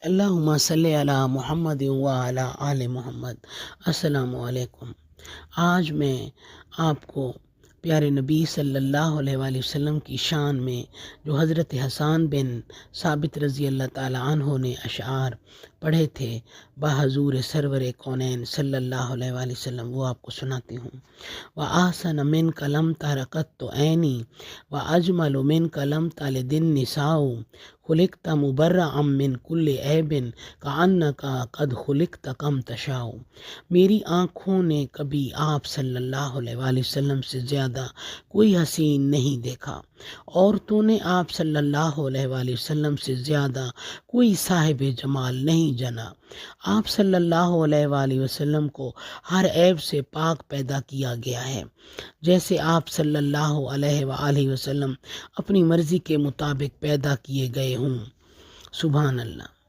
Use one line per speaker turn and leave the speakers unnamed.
اللہم صلی علی محمد وعلی آل محمد۔ السلام علیکم۔ آج میں آپ کو پیارے نبی صلی اللہ علیہ وآلہ وسلم کی شان میں جو حضرت حسان بن ثابت رضی اللہ تعالیٰ عنہ نے اشعار پڑھے تھے بحضور سرور کونین صلی اللہ علیہ وآلہ وسلم، وہ آپ کو سناتی ہوں۔ وَآسَنَ مِنْكَ لَمْ تَرَقَتُّ عَيْنِي وَأَجْمَلُ مِنْكَ لَمْ تَلِدِ النِّسَاءُ خُلِقْتَ مُبَرَّأً مِّن كُلِّ عَيْبٍ كَأَنَّكَ قَدْ خُلِقْتَ كَمَا تَشَاءُ۔ میری آنکھوں نے کبھی آپ صلی اللہ علیہ وآلہ وسلم سے زیادہ کوئی حسین نہیں دیکھا، عورتوں نے آپ صلی اللہ علیہ وآلہ وسلم سے زیادہ کوئی صاحب جمال نہیں جنا۔ آپ صلی اللہ علیہ وآلہ وسلم کو ہر عیب سے پاک پیدا کیا گیا ہے، جیسے آپ صلی اللہ علیہ وآلہ وسلم اپنی مرضی کے مطابق پیدا کیے گئے ہوں۔ سبحان اللہ۔